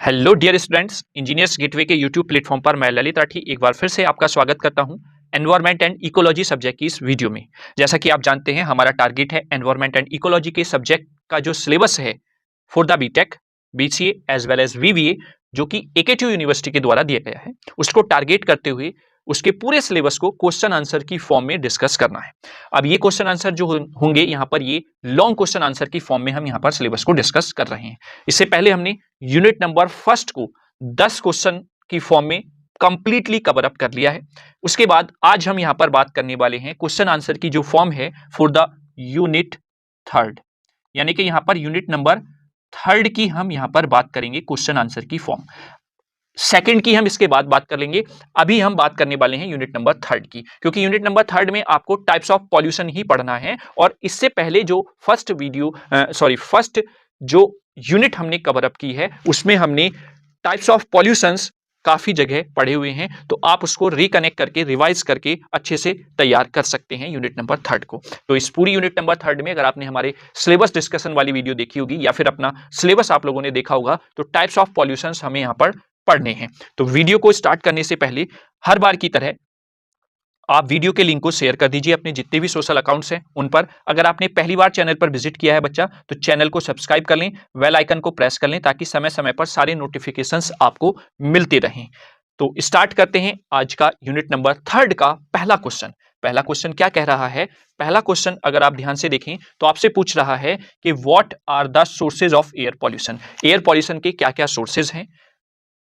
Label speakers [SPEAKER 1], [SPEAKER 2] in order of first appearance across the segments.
[SPEAKER 1] Hello dear students, engineers gateway के YouTube platform पर मैं ललित राठी एक बार फिर से आपका स्वागत करता हूं एनवायरनमेंट एंड इकोलॉजी सब्जेक्ट की इस वीडियो में। जैसा कि आप जानते हैं, हमारा टारगेट है एनवायरनमेंट एंड इकोलॉजी के सब्जेक्ट का जो सिलेबस है for the BTech, BCA as well as VVA, जो कि एकेटीयू यूनिवर्सिटी के द्वारा दिया गया है, उसको टारगेट करते हुए उसके पूरे सिलेबस को क्वेश्चन आंसर की फॉर्म में डिस्कस करना है। अब ये क्वेश्चन आंसर जो होंगे यहाँ पर, ये लॉन्ग क्वेश्चन आंसर की फॉर्म में हम यहाँ पर सिलेबस को डिस्कस कर रहे हैं। इससे पहले हमने यूनिट नंबर फर्स्ट को 10 क्वेश्चन की फॉर्म में कंप्लीटली कवर अप कर लिया है। उसके बाद आज हम यहां पर बात करने वाले हैं क्वेश्चन आंसर की जो फॉर्म है फॉर द यूनिट थर्ड, यानी कि यहां पर यूनिट नंबर थर्ड की हम यहां पर बात करेंगे क्वेश्चन आंसर की फॉर्म। सेकंड की हम इसके बाद बात कर लेंगे। अभी हम बात करने वाले हैं यूनिट नंबर थर्ड की, क्योंकि यूनिट नंबर थर्ड में आपको टाइप्स ऑफ पॉल्यूशन ही पढ़ना है। और इससे पहले जो फर्स्ट जो यूनिट हमने कवर अप की है उसमें हमने टाइप्स ऑफ पॉल्यूशंस काफी जगह पढ़े हुए हैं, तो आप उसको रिकनेक्ट करके रिवाइज करके अच्छे से तैयार कर सकते हैं यूनिट नंबर थर्ड को। तो इस पूरी यूनिट नंबर थर्ड में अगर आपने हमारे सिलेबस डिस्कशन वाली वीडियो देखी होगी या फिर अपना सिलेबस आप लोगों ने देखा होगा, तो टाइप्स ऑफ पॉल्यूशंस हमें यहाँ पर पढ़ने हैं। तो वीडियो को स्टार्ट करने से पहले हर बार की तरह आप वीडियो के लिंक को शेयर कर दीजिए अपने जितने भी सोशल अकाउंट्स हैं उन पर। अगर आपने पहली बार चैनल पर विजिट किया है बच्चा, तो चैनल को सब्सक्राइब कर लें, बेल आइकन को प्रेस कर लें, ताकि समय समय पर सारे नोटिफिकेशंस आपको मिलते रहें। तो स्टार्ट करते हैं आज का यूनिट नंबर थर्ड का पहला क्वेश्चन। पहला क्वेश्चन क्या कह रहा है? पहला क्वेश्चन अगर आप ध्यान से देखें तो आपसे पूछ रहा है कि what are the sources of air pollution. Air pollution के क्या क्या सोर्सेज हैं,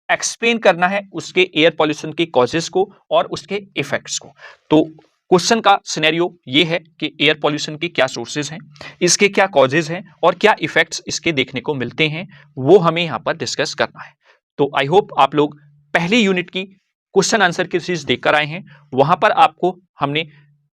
[SPEAKER 1] एक्सप्लेन करना है उसके एयर पॉल्यूशन के कॉजेस को और उसके इफेक्ट्स को। तो क्वेश्चन का सिनेरियो ये है कि एयर पॉल्यूशन के क्या सोर्सेज हैं, इसके क्या कॉजेज हैं और क्या इफेक्ट्स इसके देखने को मिलते हैं, वो हमें यहाँ पर डिस्कस करना है। तो आई होप आप लोग पहली यूनिट की क्वेश्चन आंसर की सीरीज देखकर आए हैं। वहां पर आपको हमने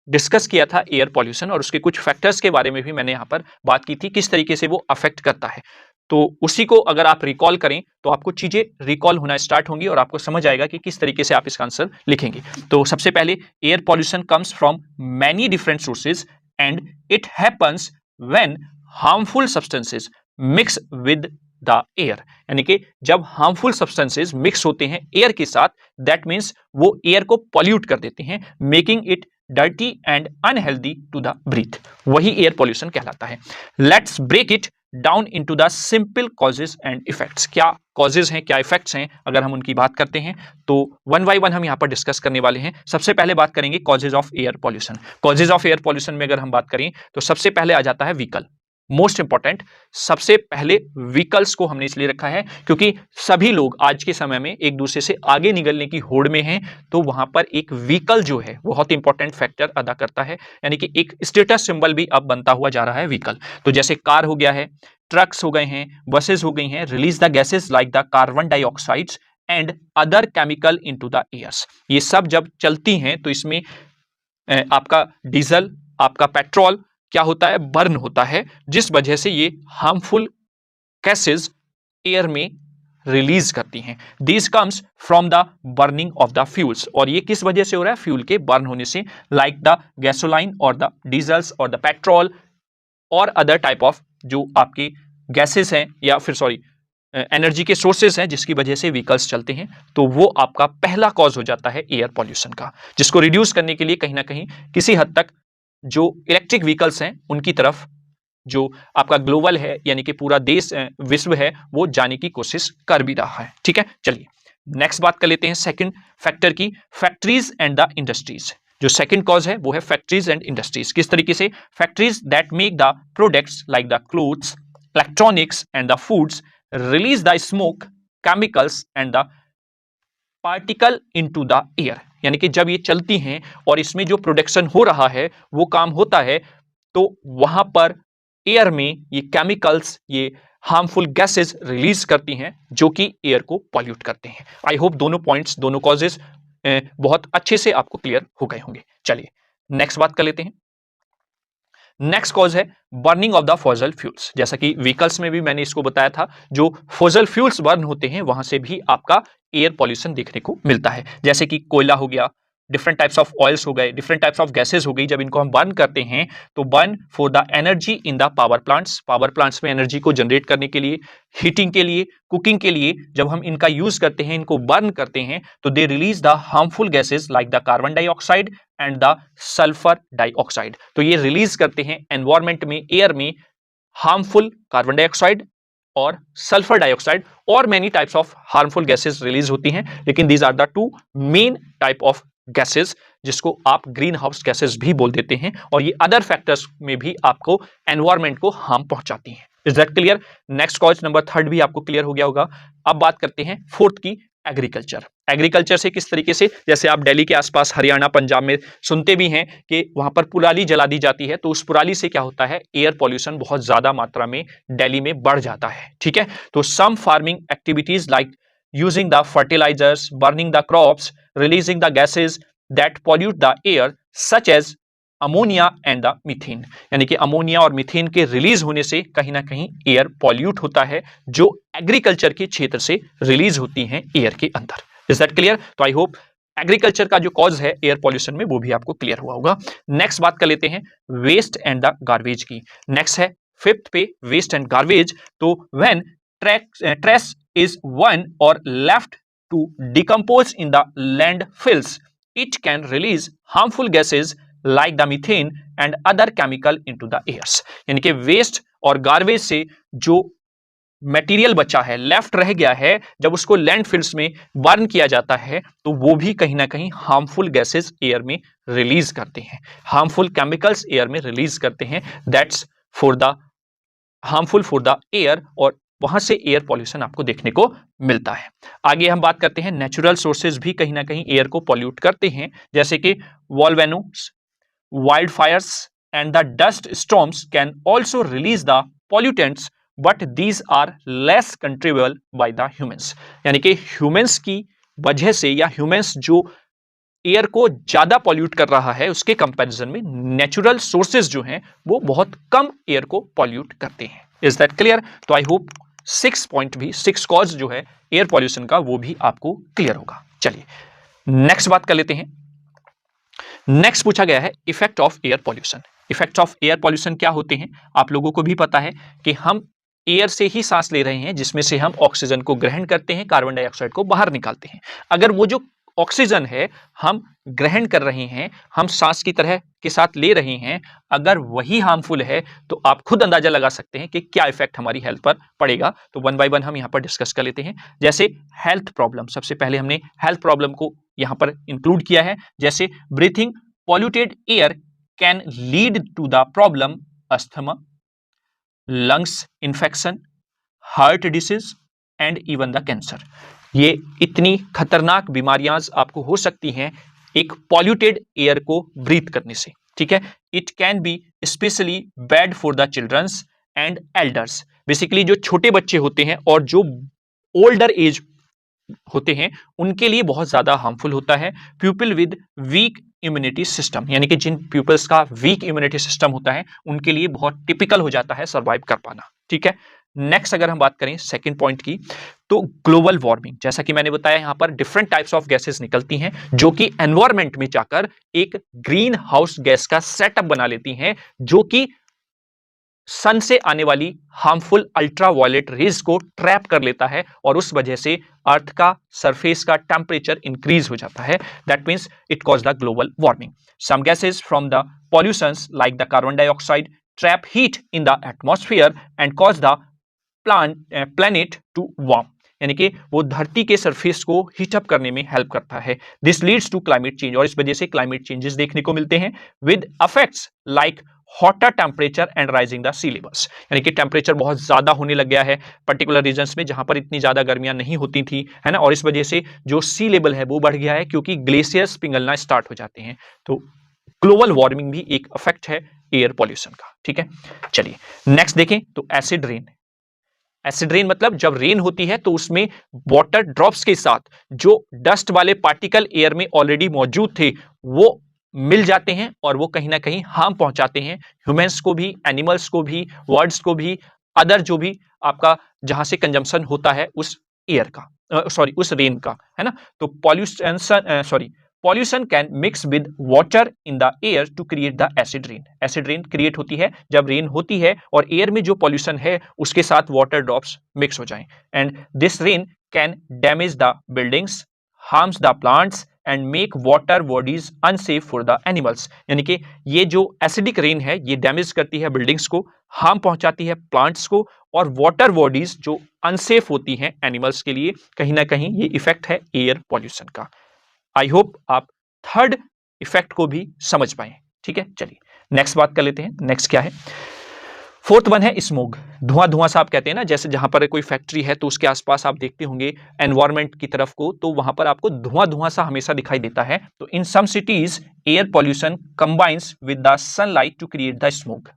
[SPEAKER 1] डिस्कस किया था एयर पॉल्यूशन और उसके कुछ फैक्टर्स के बारे में भी मैंने यहाँ पर बात की थी, किस तरीके से वो अफेक्ट करता है। तो उसी को अगर आप रिकॉल करें तो आपको चीजें रिकॉल होना स्टार्ट होंगी और आपको समझ आएगा कि किस तरीके से आप इसका आंसर लिखेंगे। तो सबसे पहले, air pollution comes from many different sources and it happens when harmful substances mix with the air. यानी कि जब हार्मफुल सब्सटेंसेज मिक्स होते हैं एयर के साथ, दैट मीन्स वो एयर को पॉल्यूट कर देते हैं, making it dirty and unhealthy to the breath. वही एयर पॉल्यूशन कहलाता है। Let's break it down into the simple causes and effects. क्या कॉजेज हैं, क्या इफेक्ट्स हैं, अगर हम उनकी बात करते हैं तो वन बाय वन हम यहां पर डिस्कस करने वाले हैं। सबसे पहले बात करेंगे causes of air pollution. Causes of air pollution में अगर हम बात करें तो सबसे पहले आ जाता है व्हीकल। मोस्ट इंपॉर्टेंट, सबसे पहले व्हीकल्स को हमने इसलिए रखा है क्योंकि सभी लोग आज के समय में एक दूसरे से आगे निकलने की होड़ में हैं, तो वहां पर एक व्हीकल जो है बहुत इंपॉर्टेंट फैक्टर अदा करता है। यानी कि एक स्टेटस सिंबल भी अब बनता हुआ जा रहा है व्हीकल। तो जैसे कार हो गया है, ट्रक्स हो गए हैं, बसेस हो गई हैं, release the gases like the carbon dioxides and other chemical into the airs. ये सब जब चलती हैं तो इसमें आपका डीजल, आपका पेट्रोल क्या होता है, बर्न होता है, जिस वजह से ये हार्मफुल गैसेस एयर में रिलीज करती हैं। This comes from the burning of the fuels. और ये किस वजह से हो रहा है? फ्यूल के बर्न होने से, लाइक द गैसोलाइन और द डीजल्स और द पेट्रोल और अदर टाइप ऑफ जो आपके गैसेस हैं या फिर एनर्जी के सोर्सेज हैं जिसकी वजह से व्हीकल्स चलते हैं। तो वो आपका पहला कॉज हो जाता है एयर पॉल्यूशन का, जिसको रिड्यूस करने के लिए कहीं ना कहीं किसी हद तक जो इलेक्ट्रिक व्हीकल्स हैं उनकी तरफ जो आपका ग्लोबल है, यानी कि पूरा देश विश्व है, वो जाने की कोशिश कर भी रहा है। ठीक है, चलिए नेक्स्ट बात कर लेते हैं सेकंड फैक्टर की, फैक्ट्रीज एंड द इंडस्ट्रीज। जो सेकंड कॉज है वो है फैक्ट्रीज एंड इंडस्ट्रीज। किस तरीके से? Factories that make the products like the clothes, electronics and the foods release the smoke, chemicals and the particle into the air. यानी कि जब ये चलती हैं और इसमें जो प्रोडक्शन हो रहा है वो काम होता है, तो वहां पर एयर में ये केमिकल्स, ये हार्मफुल गैसेस रिलीज करती हैं जो कि एयर को पॉल्यूट करते हैं। आई होप दोनों पॉइंट्स, दोनों कॉजेस बहुत अच्छे से आपको क्लियर हो गए होंगे। चलिए नेक्स्ट बात कर लेते हैं। नेक्स्ट कॉज है burning of the fossil fuels. जैसा कि व्हीकल्स में भी मैंने इसको बताया था, जो फॉसिल फ्यूल्स बर्न होते हैं वहां से भी आपका एयर पॉल्यूशन देखने को मिलता है। जैसे कि कोयला हो गया, डिफरेंट टाइप्स ऑफ ऑयल्स हो गए, डिफरेंट टाइप्स ऑफ गैसेज हो गई, जब इनको हम बर्न करते हैं तो burn for the energy in the power plants में एनर्जी को जनरेट करने के लिए, हीटिंग के लिए, कुकिंग के लिए जब हम इनका यूज करते हैं, इनको बर्न करते हैं, तो they release the harmful gases like the carbon dioxide and the sulphur dioxide. तो ये रिलीज करते हैं एनवायरमेंट में, एयर में हार्मफुल कार्बन डाइऑक्साइड और सल्फर डाइऑक्साइड, और many types of harmful gases release होती हैं, लेकिन these are the two main type of gases जिसको आप ग्रीन हाउस गैसेस भी बोल देते हैं, और ये अदर फैक्टर्स में भी आपको एनवायरमेंट को हार्म पहुंचाती हैं। Is that clear? Next cause number 3 भी आपको क्लियर हो गया होगा। अब बात करते हैं 4th की, एग्रीकल्चर। एग्रीकल्चर से किस तरीके से, जैसे आप दिल्ली के आसपास हरियाणा पंजाब में सुनते भी हैं कि वहां पर पुराली जला दी जाती है, तो उस पुराली से क्या होता है, एयर पॉल्यूशन बहुत ज्यादा मात्रा में दिल्ली में बढ़ जाता है। ठीक है, तो some farming activities like using the fertilisers, burning the crops, releasing the gases that pollute the air such as ammonia and the methane, यानी कि अमोनिया और मीथेन के रिलीज होने से कहीं ना कहीं एयर पॉल्यूट होता है, जो एग्रीकल्चर के क्षेत्र से रिलीज होती हैं एयर के अंदर। Is that clear? तो आई होप एग्रीकल्चर का जो कॉज है एयर पॉल्यूशन में वो भी आपको क्लियर हुआ होगा। नेक्स्ट बात कर लेते हैं वेस्ट एंड द गार्बेज की। नेक्स्ट है 5th पे वेस्ट एंड गार्बेज। तो व्हेन ट्रेस इज वन और left to decompose in the landfills, it can release harmful gases like the methane and other chemical into the airs. यानी कि waste और garbage से जो material बचा है, लेफ्ट रह गया है, जब उसको लैंडफिल्स में बर्न किया जाता है तो वो भी कहीं ना कहीं हार्मफुल गैसेस एयर में रिलीज करते हैं, हार्मफुल केमिकल्स एयर में रिलीज करते हैं। That's for the harmful for the air, और वहां से एयर पॉल्यूशन आपको देखने को मिलता है। आगे हम बात करते हैं नेचुरल सोर्सेज भी कहीं ना कहीं एयर को पॉल्यूट करते हैं, जैसे कि volcanoes, wild fires and the dust storms can also release the pollutants, but these are less contributable by the humans. यानी कि ह्यूमंस की वजह से, या ह्यूमंस जो एयर को ज्यादा पॉल्यूट कर रहा है, उसके कंपैरिजन में नेचुरल सोर्सेज जो हैं वो बहुत कम एयर को पॉल्यूट करते हैं। Is that clear? तो आई होप 6 पॉइंट भी, 6 कॉज जो है एयर पॉल्यूशन का, वो भी आपको क्लियर होगा। चलिए नेक्स्ट बात कर लेते हैं। नेक्स्ट पूछा गया है effect of air pollution. Effect of air pollution क्या होते हैं? आप लोगों को भी पता है कि हम एयर से ही सांस ले रहे हैं, जिसमें से हम ऑक्सीजन को ग्रहण करते हैं, कार्बन डाइऑक्साइड को बाहर निकालते हैं। अगर वो जो ऑक्सीजन है हम ग्रहण कर रहे हैं, हम सांस की तरह के साथ ले रहे हैं, अगर वही हार्मफुल है तो आप खुद अंदाजा लगा सकते हैं कि क्या इफेक्ट हमारी हेल्थ पर पड़ेगा। तो 1 बाय 1 हम यहाँ पर डिस्कस कर लेते हैं। जैसे हेल्थ प्रॉब्लम, सबसे पहले हमने हेल्थ प्रॉब्लम को यहाँ पर इंक्लूड किया है, जैसे breathing polluted air can lead to the problem asthma, lungs infection, heart disease and even the cancer. ये इतनी खतरनाक बीमारियां आपको हो सकती हैं एक पॉल्यूटेड एयर को ब्रीथ करने से। ठीक है, it can be specially bad for the children's and elders. Basically जो छोटे बच्चे होते हैं और जो ओल्डर एज होते हैं उनके लिए बहुत ज्यादा हार्मफुल होता है। People with weak immunity system, यानी कि जिन पीपल्स का वीक इम्यूनिटी सिस्टम होता है उनके लिए बहुत टिपिकल हो जाता है सर्वाइव कर पाना। ठीक है, नेक्स्ट अगर हम बात करें सेकंड पॉइंट की, तो ग्लोबल वार्मिंग। जैसा कि मैंने बताया यहां पर डिफरेंट टाइप्स ऑफ गैसेस निकलती हैं जो कि एनवायरमेंट में जाकर एक ग्रीन हाउस गैस का सेटअप बना लेती हैं, जो कि सन से आने वाली हार्मफुल अल्ट्रावायलेट रेज को ट्रैप कर लेता है और उस वजह से अर्थ का सरफेस का टेम्परेचर इंक्रीज हो जाता है। That means it cause the global warming. Some gases from the pollutions like the carbon dioxide trap heat in the atmosphere and cause the planet to warm, यानी कि वो धरती के सरफेस को हीटअप करने में हेल्प करता है। This leads to climate change, और इस वजह से क्लाइमेट चेंजेस देखने को मिलते हैं with effects like hotter temperature and rising the sea levels, यानी कि टेम्परेचर बहुत ज्यादा होने लग गया है पर्टिकुलर रीजन्स में जहां पर इतनी ज्यादा गर्मियां नहीं होती थी, है ना, और इस वजह से जो सी लेवल है वो बढ़ गया है क्योंकि ग्लेशियर्स पिघलना स्टार्ट हो जाते हैं। तो ग्लोबल वार्मिंग भी एक इफेक्ट है एयर पॉल्यूशन का। ठीक है, चलिए नेक्स्ट देखें तो एसिड रेन। एसिड रेन मतलब जब रेन होती है तो उसमें वाटर ड्रॉप्स के साथ जो डस्ट वाले पार्टिकल एयर में ऑलरेडी मौजूद थे वो मिल जाते हैं और वो कहीं ना कहीं हार्म पहुंचाते हैं ह्यूमंस को भी, एनिमल्स को भी, बर्ड्स को भी, अदर जो भी आपका जहां से कंजम्पशन होता है उस एयर का, उस रेन का, है ना। तो pollution pollution can mix with water in the air to create the acid rain. Acid rain create होती है जब रेन होती है और एयर में जो पॉल्यूशन है उसके साथ वाटर ड्रॉप्स मिक्स हो जाएं, and this rain can damage the buildings, harms the plants and make water bodies unsafe for the animals. यानी कि ये जो एसिडिक रेन है ये डैमेज करती है बिल्डिंग्स को, हार्म पहुंचाती है प्लांट्स को, और वाटर बॉडीज जो अनसेफ होती हैं एनिमल्स के लिए, कहीं ना कहीं ये इफेक्ट है एयर पॉल्यूशन का। आई होप आप थर्ड इफेक्ट को भी समझ पाए। ठीक है, चलिए नेक्स्ट बात कर लेते हैं। नेक्स्ट क्या है? फोर्थ वन है स्मोग। धुआं धुआं सा आप कहते हैं ना, जैसे जहां पर कोई फैक्ट्री है तो उसके आसपास आप देखते होंगे एनवायरमेंट की तरफ को, तो वहां पर आपको धुआं धुआं सा हमेशा दिखाई देता है। तो in some cities air pollution combines with the sunlight to create the smog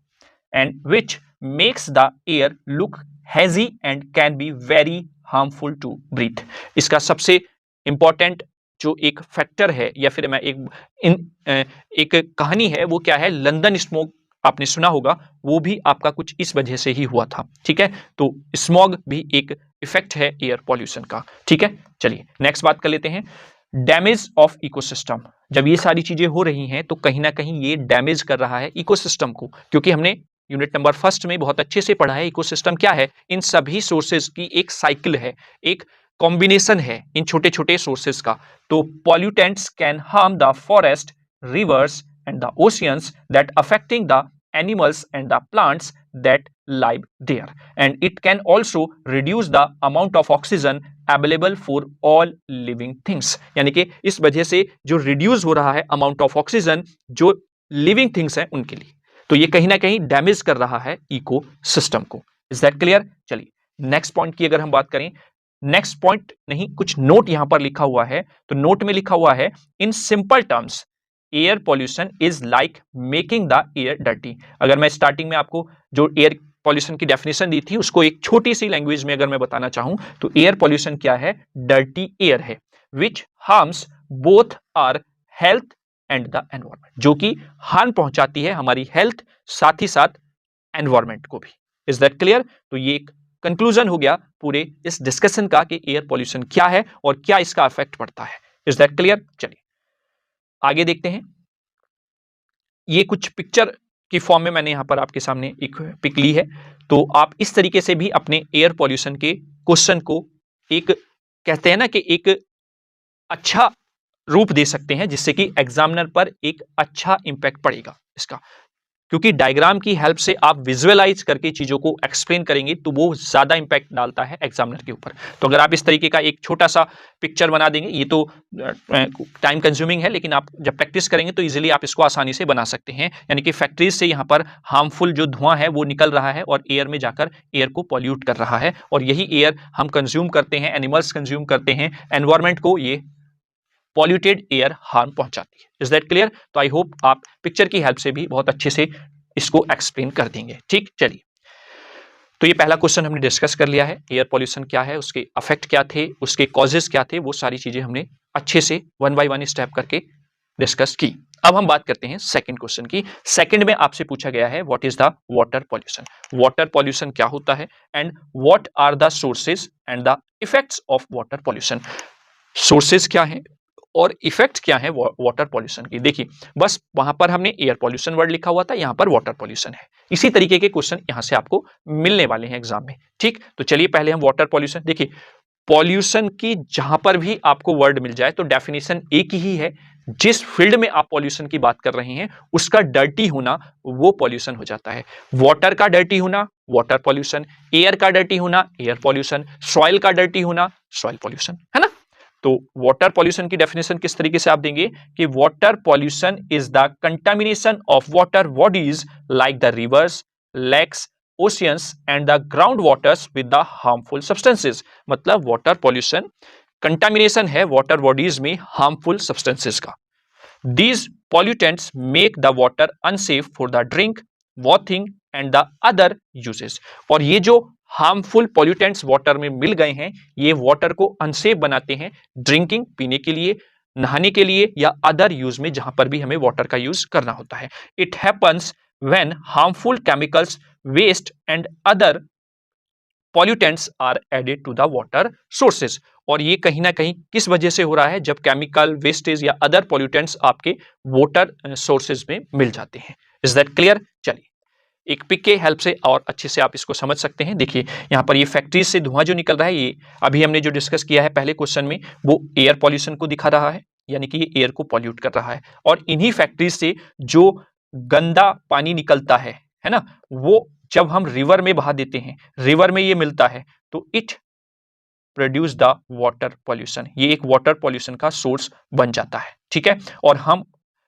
[SPEAKER 1] and which makes the air look hazy and can be very harmful to breathe. इसका सबसे इंपॉर्टेंट जो एक फैक्टर है, या फिर मैं एक कहानी है, वो क्या है, लंदन स्मोग आपने सुना होगा, वो भी आपका कुछ इस वजह से ही हुआ था। ठीक है, तो स्मॉग भी एक इफेक्ट है एयर पॉल्यूशन का। ठीक है, चलिए नेक्स्ट बात कर लेते हैं। Damage of ecosystem. जब ये सारी चीजें हो रही हैं तो कहीं ना कहीं ये डैमेज कर रहा है इकोसिस्टम को, क्योंकि हमने यूनिट नंबर फर्स्ट में बहुत अच्छे से पढ़ा है इकोसिस्टम क्या है। इन सभी सोर्सेज की एक साइकिल है, एक कॉम्बिनेशन है इन छोटे छोटे सोर्सेज का। तो pollutants can harm the forest, reverse and the oceans that affecting the animals and the plants that live there, and it can also reduce the amount of oxygen available for all living things। यानी कि इस वजह से जो reduce हो रहा है amount of oxygen जो लिविंग थिंग्स हैं उनके लिए, तो ये कहीं ना कहीं डैमेज कर रहा है इको सिस्टम को। Is that clear? चलिए नेक्स्ट पॉइंट की अगर हम बात करें, नेक्स्ट पॉइंट नहीं, कुछ नोट यहां पर लिखा हुआ है। तो नोट में लिखा हुआ है, in simple terms air pollution is like making the air dirty. अगर मैं स्टार्टिंग में आपको जो एयर पॉल्यूशन की डेफिनेशन दी थी उसको एक छोटी सी लैंग्वेज में अगर मैं बताना चाहूं तो एयर पॉल्यूशन क्या है? डर्टी एयर है, which harms both our health and the environment, जो कि हार्म पहुंचाती है हमारी हेल्थ साथ ही साथ एनवायरमेंट को भी। Is that clear? तो ये एक कंक्लूजन हो गया पूरे इस डिस्कशन का कि एयर पॉल्यूशन क्या है और क्या इसका इफेक्ट पड़ता है। Is that clear? चलिए आगे देखते हैं। ये कुछ पिक्चर की फॉर्म में मैंने यहां पर आपके सामने एक पिक ली है, तो आप इस तरीके से भी अपने एयर पॉल्यूशन के क्वेश्चन को एक कहते हैं ना कि एक अच्छा रूप दे सकते हैं, जिससे कि एग्जामिनर पर एक अच्छा इंपैक्ट पड़ेगा इसका। क्योंकि डायग्राम की हेल्प से आप विजुअलाइज करके चीजों को एक्सप्लेन करेंगे तो वो ज्यादा इंपैक्ट डालता है एग्जामिनर के ऊपर। तो अगर आप इस तरीके का एक छोटा सा पिक्चर बना देंगे, ये तो टाइम कंज्यूमिंग है, लेकिन आप जब प्रैक्टिस करेंगे तो इजीली आप इसको आसानी से बना सकते हैं। यानी कि फैक्ट्रीज से यहाँ पर हार्मफुल जो धुआं है वो निकल रहा है और एयर में जाकर एयर को पॉल्यूट कर रहा है, और यही एयर हम कंज्यूम करते हैं, एनिमल्स कंज्यूम करते हैं, एनवायरमेंट को ये पॉल्यूटेड एयर हार्म पहुंचाती है। Is that clear? तो आई होप आप पिक्चर की हेल्प से भी बहुत अच्छे से इसको एक्सप्लेन कर देंगे। ठीक, चलिए तो ये पहला क्वेश्चन हमने डिस्कस कर लिया है, एयर पॉल्यूशन क्या है, उसके इफेक्ट क्या थे, उसके कॉजेस क्या थे, वो सारी चीजें हमने अच्छे से वन बाय वन स्टेप करके डिस्कस की। अब हम बात करते हैं सेकंड क्वेश्चन की। सेकंड में आपसे पूछा गया है what is the water pollution. Water pollution क्या होता है and what are the sources and the effects of water pollution. Sources क्या है और इफेक्ट क्या है वाटर पॉल्यूशन की। देखिए बस वहां पर हमने एयर पॉल्यूशन वर्ड लिखा हुआ था, यहां पर वाटर पॉल्यूशन है। इसी तरीके के क्वेश्चन यहां से आपको मिलने वाले हैं एग्जाम में। ठीक, तो चलिए पहले हम वाटर पॉल्यूशन। देखिए पॉल्यूशन की जहां पर भी आपको वर्ड मिल जाए तो डेफिनेशन एक ही है, जिस फील्ड में आप पॉल्यूशन की बात कर रहे हैं उसका डर्टी होना वो पॉल्यूशन हो जाता है। वाटर का डर्टी होना वाटर पॉल्यूशन, एयर का डर्टी होना एयर पॉल्यूशन, सॉइल का डर्टी होना सॉइल पॉल्यूशन, है ना। तो वाटर पॉल्यूशन की डेफिनेशन किस तरीके से आप देंगे कि water pollution is the contamination of water bodies like the rivers, lakes, oceans and the ground waters with the harmful substances. मतलब वाटर पॉल्यूशन कंटामिनेशन है वाटर बॉडीज में हार्मफुल सब्सटेंसेस का। These pollutants make the water unsafe for the drink, bathing and the other uses। और ये जो harmful pollutants water में मिल गए हैं ये वाटर को अनसेफ बनाते हैं ड्रिंकिंग, पीने के लिए, नहाने के लिए या अदर यूज में जहां पर भी हमें वाटर का यूज करना होता है। It happens when harmful chemicals, waste and other pollutants are added to the water sources. और ये कहीं ना कहीं किस वजह से हो रहा है, जब केमिकल वेस्टेज या अदर पॉल्यूटेंट्स आपके वाटर सोर्सेज में मिल जाते हैं। Is that clear? चलिए एक पिक के हेल्प से और अच्छे से आप इसको समझ सकते हैं। देखिए यहाँ पर ये फैक्ट्रीज से धुआं जो निकल रहा है, ये अभी हमने जो डिस्कस किया है पहले क्वेश्चन में, वो एयर पॉल्यूशन को दिखा रहा है, यानी कि ये एयर को पॉल्यूट कर रहा है। और इन्हीं फैक्ट्रीज से जो गंदा पानी निकलता है ना, वो जब हम रिवर में बहा देते हैं, रिवर में ये मिलता है, तो it produce the water pollution. ये एक वाटर पॉल्यूशन का सोर्स बन जाता है, ठीक है। और हम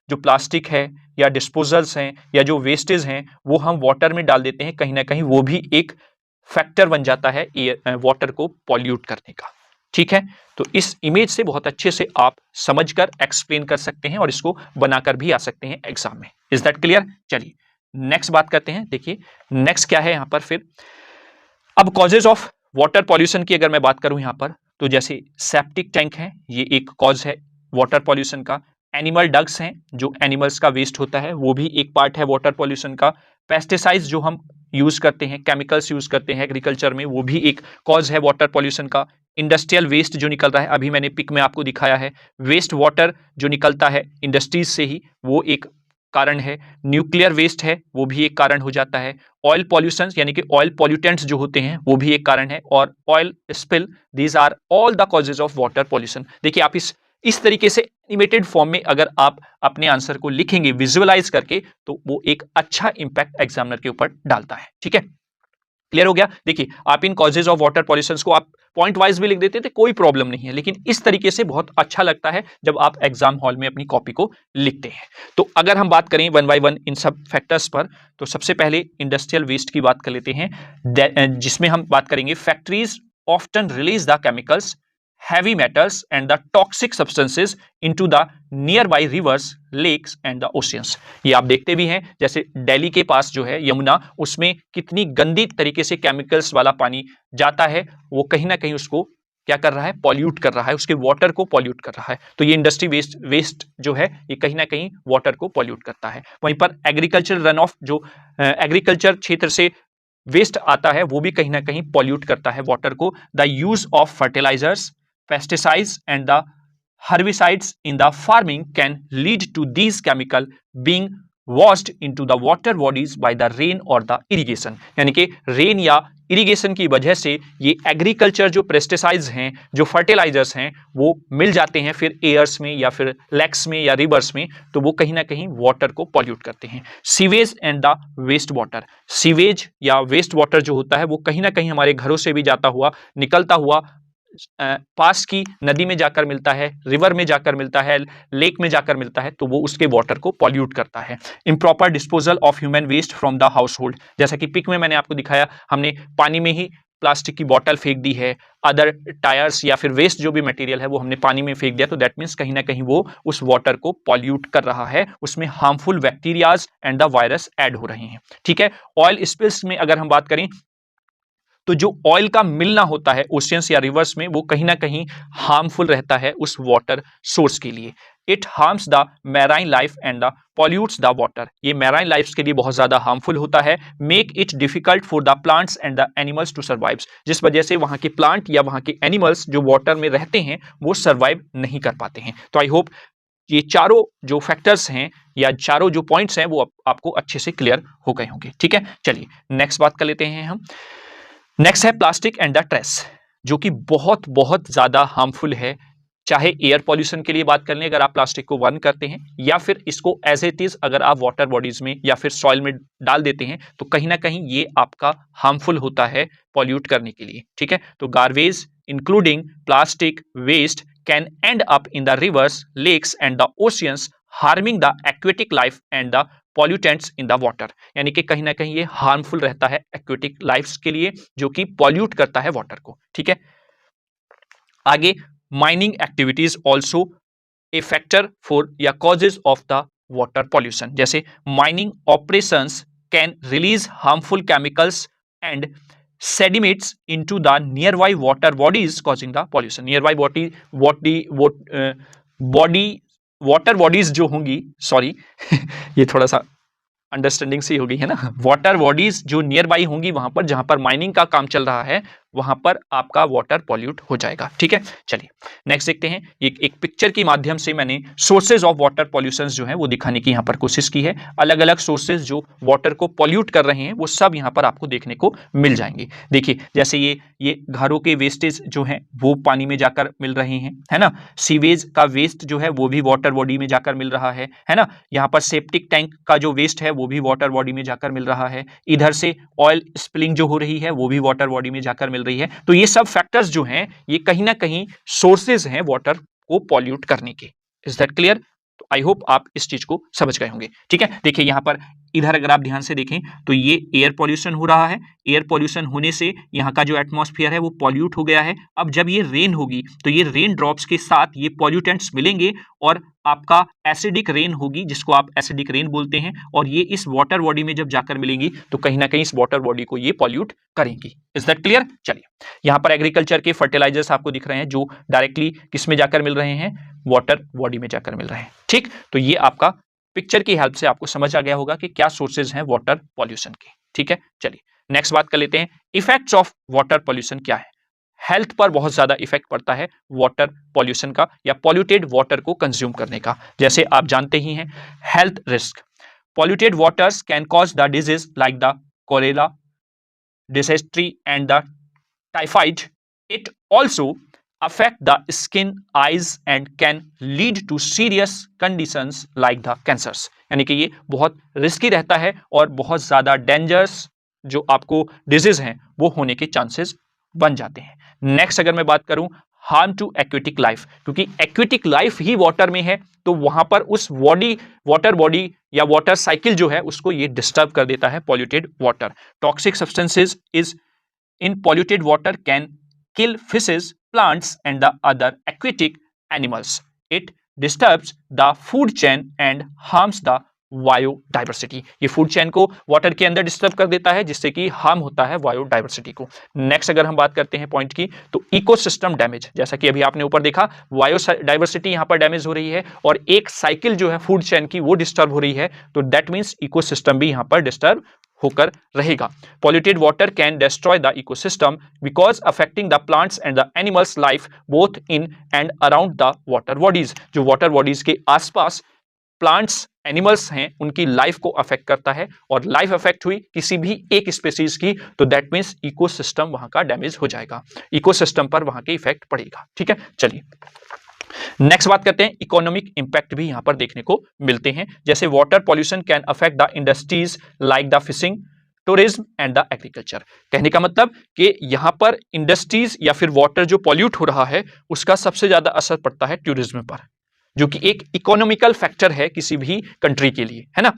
[SPEAKER 1] जो प्लास्टिक है या डिस्पोजल्स हैं या जो वेस्टेज हैं, वो हम वाटर में डाल देते हैं, कहीं ना कहीं वो भी एक फैक्टर बन जाता है वाटर को पॉल्यूट करने का, ठीक है। तो इस इमेज से बहुत अच्छे से आप समझकर एक्सप्लेन कर सकते हैं और इसको बनाकर भी आ सकते हैं एग्जाम में। Is that clear? चलिए नेक्स्ट बात करते हैं। देखिए नेक्स्ट क्या है यहाँ पर फिर, अब कॉजेज ऑफ वाटर पॉल्यूशन की अगर मैं बात करूं यहाँ पर, तो जैसे सेप्टिक टैंक है, ये एक कॉज है वाटर पॉल्यूशन का। एनिमल डग्स हैं, जो एनिमल्स का वेस्ट होता है, वो भी एक पार्ट है वाटर पॉल्यूशन का। पेस्टिसाइड्स जो हम यूज करते हैं, केमिकल्स यूज करते हैं एग्रीकल्चर में, वो भी एक कॉज है वाटर पॉल्यूशन का। इंडस्ट्रियल वेस्ट जो निकल रहा है, अभी मैंने पिक में आपको दिखाया है, वेस्ट वाटर जो निकलता है इंडस्ट्रीज से ही, वो एक कारण है। न्यूक्लियर वेस्ट है, वो भी एक कारण हो जाता है। ऑयल पॉल्यूशन यानी कि ऑयल पॉल्यूटेंट्स जो होते हैं, वो भी एक कारण है। और oil spill, these are all the causes of water pollution. देखिए आप इस तरीके से एनिमेटेड फॉर्म में अगर आप अपने आंसर को लिखेंगे विजुअलाइज करके, तो वो एक अच्छा इंपैक्ट एग्जामिनर के ऊपर डालता है, ठीक है। क्लियर हो गया? देखिए आप इन कॉजेज ऑफ वाटर पॉल्यूशन को आप पॉइंट वाइज भी लिख देते थे, कोई प्रॉब्लम नहीं है, लेकिन इस तरीके से बहुत अच्छा लगता है जब आप एग्जाम हॉल में अपनी कॉपी को लिखते हैं। तो अगर हम बात करें वन बाय वन इन सब फैक्टर्स पर, तो सबसे पहले इंडस्ट्रियल वेस्ट की बात कर लेते हैं, जिसमें हम बात करेंगे factories often release the chemicals, heavy metals and the toxic substances into the nearby rivers, lakes and the oceans। ये आप देखते भी हैं, जैसे दिल्ली के पास जो है यमुना, उसमें कितनी गंदी तरीके से केमिकल्स वाला पानी जाता है, वो कहीं ना कहीं उसको क्या कर रहा है, पॉल्यूट कर रहा है, उसके वाटर को पॉल्यूट कर रहा है। तो ये इंडस्ट्री वेस्ट जो है, ये कहीं ना कहीं वाटर को पॉल्यूट करता है। वहीं पर एग्रीकल्चर रन ऑफ, जो एग्रीकल्चर क्षेत्र से वेस्ट आता है, वो भी कहीं ना कहीं पॉल्यूट करता है वाटर को। The use of fertilisers, pesticides and the herbicides in the farming can lead to these chemical being washed into the water bodies by the rain or the irrigation। यानी कि रेन या irrigation की वजह से ये agriculture जो pesticides हैं, जो फर्टिलाइजर्स हैं, वो मिल जाते हैं फिर एयर्स में या फिर लेक्स में या रिवर्स में, तो वो कहीं ना कहीं वाटर को पॉल्यूट करते हैं। Sewage and the waste water, sewage या वेस्ट वाटर जो होता है, वो कहीं ना कहीं हमारे घरों से भी जाता हुआ, निकलता हुआ पास की नदी में जाकर मिलता है, रिवर में जाकर मिलता है, लेक में जाकर मिलता है, तो वो उसके वाटर को पॉल्यूट करता है। Improper disposal of human waste from the household, जैसा कि पिक में मैंने आपको दिखाया, हमने पानी में ही प्लास्टिक की बोतल फेंक दी है, अदर टायर्स या फिर वेस्ट जो भी मटेरियल है वो हमने पानी में फेंक दिया, तो दैट मीन्स कहीं ना कहीं वो उस वाटर को पॉल्यूट कर रहा है, उसमें harmful bacterias and the virus add हो रहे हैं, ठीक है। ऑयल स्पिल्स में अगर हम बात करें, तो जो ऑयल का मिलना होता है ओशियंस या रिवर्स में, वो कहीं ना कहीं हार्मफुल रहता है उस वाटर सोर्स के लिए। It harms the marine life and the pollutes the water, ये मैराइन लाइफ के लिए बहुत ज्यादा हार्मफुल होता है। Make it difficult for the plants and the animals to survive, जिस वजह से वहां के प्लांट या वहां के एनिमल्स जो वाटर में रहते हैं, वो सर्वाइव नहीं कर पाते हैं। तो आई होप ये चारों जो फैक्टर्स हैं या चारों जो पॉइंट्स हैं, वो आपको अच्छे से क्लियर हो गए होंगे, ठीक है। चलिए नेक्स्ट बात कर लेते हैं हम। नेक्स्ट है प्लास्टिक एंड द ट्रेस, जो कि बहुत बहुत ज्यादा हार्मफुल है। चाहे एयर पॉल्यूशन के लिए बात कर लें, अगर आप प्लास्टिक को बर्न करते हैं, या फिर इसको एज इट इज अगर आप वाटर बॉडीज में या फिर सॉइल में डाल देते हैं, तो कहीं ना कहीं ये आपका हार्मफुल होता है पॉल्यूट करने के लिए, ठीक है। तो garbage including plastic waste can end up in the rivers, lakes and the oceans, harming the aquatic life and the pollutants in the water, यानी कि कहीं ना कहीं ये हार्मफुल रहता है एक्वेटिक लाइफ के लिए, जो कि पॉल्यूट करता है वाटर को, ठीक है। आगे, mining activities also a factor for या causes of the water pollution, जैसे mining operations can release harmful chemicals and sediments into the nearby water bodies causing the pollution। nearby water bodies जो होंगी, sorry ये थोड़ा सा understanding सी हो गई है ना, वाटर बॉडीज जो नियर बाई होंगी वहां पर जहां पर माइनिंग का काम चल रहा है, वहां पर आपका वाटर पॉल्यूट हो जाएगा। ठीक है, चलिए नेक्स्ट देखते हैं। एक पिक्चर के माध्यम से मैंने सोर्सेज ऑफ वाटर पॉल्यूशन जो है वो दिखाने की यहाँ पर कोशिश की है। अलग अलग सोर्सेज जो वाटर को पॉल्यूट कर रहे हैं वो सब यहाँ पर आपको देखने को मिल जाएंगे। देखिए जैसे ये घरों के वेस्टेज जो है वो पानी में जाकर मिल रहे हैं, है ना। सीवेज का वेस्ट जो है वो भी वाटर बॉडी में जाकर मिल रहा है ना। यहाँ पर सेप्टिक टैंक का जो वेस्ट है वो भी वाटर बॉडी में जाकर मिल रहा है। इधर से ऑयल स्पिलिंग जो हो रही है वो भी वाटर बॉडी में जाकर मिल रही है। तो ये सब फैक्टर्स जो हैं ये कहीं ना कहीं सोर्सेज हैं वाटर को पॉल्यूट करने के। Is that clear? तो आई होप आप इस चीज को समझ गए होंगे। ठीक है, देखिए यहाँ पर इधर अगर आप ध्यान से देखें तो ये एयर पॉल्यूशन हो रहा है। एयर पॉल्यूशन होने से यहाँ का जो एटमॉस्फेयर है वो पॉल्यूट हो गया है। अब जब ये रेन होगी तो ये रेन ड्रॉप्स के साथ ये पॉल्यूटेंट्स मिलेंगे और आपका एसिडिक रेन होगी, जिसको आप एसिडिक रेन बोलते हैं, और ये इस वाटर बॉडी में जब जाकर मिलेंगी तो कहीं ना कहीं इस वाटर बॉडी को ये पॉल्यूट करेंगी। Is that clear? चलिए यहाँ पर एग्रीकल्चर के फर्टिलाइजर्स आपको दिख रहे हैं जो डायरेक्टली किस में जाकर मिल रहे हैं, वाटर बॉडी में जाकर मिल रहे हैं। ठीक, तो ये आपका पिक्चर की हेल्प से आपको समझ आ गया होगा कि क्या सोर्सेज हैं वाटर पॉल्यूशन के। ठीक है, चलिए नेक्स्ट बात कर लेते हैं। इफेक्ट्स ऑफ वाटर पॉल्यूशन क्या है? हेल्थ पर बहुत ज्यादा इफेक्ट पड़ता है वाटर पॉल्यूशन का या पॉल्यूटेड वाटर को कंज्यूम करने का। जैसे आप जानते ही हैं health risk, polluted waters can cause the disease like the cholera, dysentery and the typhoid. It also affect the skin, eyes and can lead to serious conditions like the cancers। यानी कि ये बहुत रिस्की रहता है और बहुत ज्यादा dangerous जो आपको डिजीज हैं वो होने के चांसेस बन जाते हैं। नेक्स्ट अगर मैं बात करूं हार्म टू एक्वेटिक लाइफ, क्योंकि एक्वेटिक लाइफ ही वाटर में है तो वहां पर उस वाटर बॉडी या वाटर साइकिल जो है उसको ये डिस्टर्ब कर देता है polluted water. Toxic substances is in polluted water can kill fishes, plants and the other aquatic animals. It disturbs the food chain and harms the biodiversity. ये food chain को water के अंदर डिस्टर्ब कर देता है जिससे कि हार्म होता है बायोडाइवर्सिटी को। नेक्स्ट अगर हम बात करते हैं पॉइंट की तो इकोसिस्टम डैमेज, जैसा कि अभी आपने ऊपर देखा बायोडाइवर्सिटी यहाँ पर डैमेज हो रही है और एक साइकिल जो है फूड चेन की वो डिस्टर्ब हो रही है, तो दैट मीन्स इकोसिस्टम भी यहाँ पर डिस्टर्ब होकर रहेगा। Polluted water can destroy the ecosystem because affecting the plants and the animals life both in and around the water bodies. जो वाटर बॉडीज के आसपास प्लांट्स एनिमल्स हैं उनकी लाइफ को अफेक्ट करता है, और लाइफ अफेक्ट हुई किसी भी एक स्पेसीज की तो दैट मीन्स इकोसिस्टम वहां का डैमेज हो जाएगा, इकोसिस्टम पर वहां के इफेक्ट पड़ेगा। ठीक है, चलिए नेक्स्ट बात करते हैं। इकोनॉमिक इंपैक्ट भी यहां पर देखने को मिलते हैं, जैसे water pollution can affect the industries like the fishing, tourism and the agriculture. कहने का मतलब कि यहां पर इंडस्ट्रीज या फिर वाटर जो पॉल्यूट हो रहा है उसका सबसे ज्यादा असर पड़ता है टूरिज्म पर, जो कि एक इकोनॉमिकल फैक्टर है किसी भी कंट्री के लिए, है ना।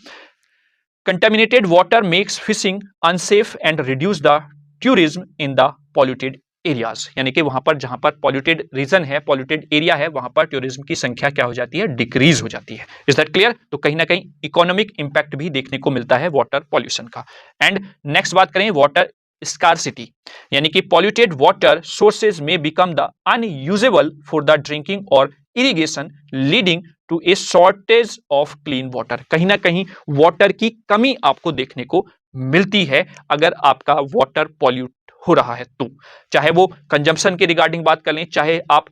[SPEAKER 1] Contaminated water makes fishing unsafe and reduce the tourism in the polluted areas. यानी कि वहां पर जहां पर पॉल्यूटेड रीजन है, पॉल्यूटेड एरिया है, वहां पर टूरिज्म की संख्या क्या हो जाती है, डिक्रीज हो जाती है। Is that clear? तो कहीं ना कहीं इकोनॉमिक इंपैक्ट भी देखने को मिलता है वाटर पॉल्यूशन का। एंड नेक्स्ट बात करें वाटर स्कार्सिटी, यानी कि पॉल्यूटेड वाटर सोर्सेज में become the unusable for the drinking और irrigation leading to a shortage of clean water. कहीं ना कहीं वाटर की कमी आपको देखने को मिलती है अगर आपका वाटर पॉल्यूट हो रहा है तो, चाहे वो कंजम्पशन के रिगार्डिंग बात कर लें, चाहे आप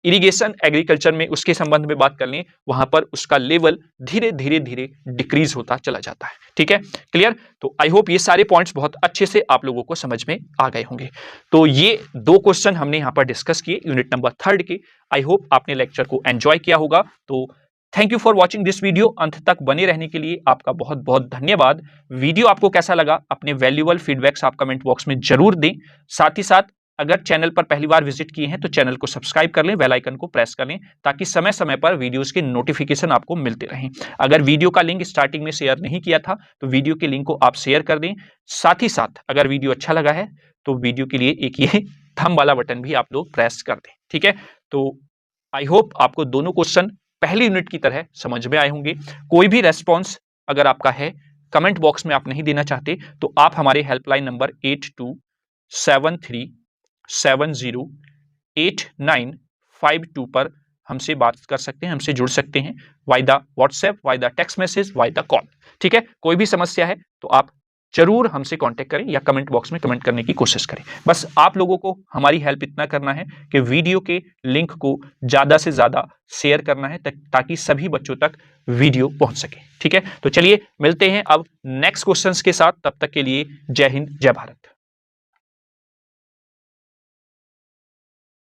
[SPEAKER 1] इरिगेशन एग्रीकल्चर में उसके संबंध में बात कर लें, वहां पर उसका लेवल धीरे धीरे धीरे डिक्रीज होता चला जाता है। ठीक है, क्लियर? तो आई होप ये सारे पॉइंट्स बहुत अच्छे से आप लोगों को समझ में आ गए होंगे। तो ये दो क्वेश्चन हमने यहाँ पर डिस्कस किए यूनिट नंबर 3 के। आई होप आपने लेक्चर को एंजॉय किया होगा। तो thank you for watching this video. अंत तक बने रहने के लिए आपका बहुत बहुत धन्यवाद। वीडियो आपको कैसा लगा अपने वैल्यूएबल फीडबैक्स आप कमेंट बॉक्स में जरूर दें। साथ ही साथ अगर चैनल पर पहली बार विजिट किए हैं तो चैनल को सब्सक्राइब कर लें, बेल आइकन को प्रेस कर लें ताकि समय समय पर वीडियोस के नोटिफिकेशन आपको मिलते रहें। अगर वीडियो का लिंक स्टार्टिंग में शेयर नहीं किया था तो वीडियो के लिंक को आप शेयर कर दें। साथ ही साथ अगर वीडियो अच्छा लगा है तो वीडियो के लिए एक ये थंब वाला बटन भी आप लोग प्रेस कर दें। ठीक है, तो आई होप आपको दोनों क्वेश्चन पहली यूनिट की तरह समझ में आए होंगे। कोई भी रेस्पॉन्स अगर आपका है कमेंट बॉक्स में आप नहीं देना चाहते तो आप हमारे हेल्पलाइन नंबर 8273708952 पर हमसे बात कर सकते हैं, हमसे जुड़ सकते हैं why the WhatsApp, why the text message, why the call. ठीक है, कोई भी समस्या है तो आप जरूर हमसे कांटेक्ट करें या कमेंट बॉक्स में कमेंट करने की कोशिश करें। बस आप लोगों को हमारी हेल्प इतना करना है कि वीडियो के लिंक को ज़्यादा से ज़्यादा शेयर करना है ताकि सभी बच्चों तक वीडियो पहुंच सके। ठीक है, तो चलिए मिलते हैं अब नेक्स्ट क्वेश्चंस के साथ। तब तक के लिए जय हिंद, जय भारत।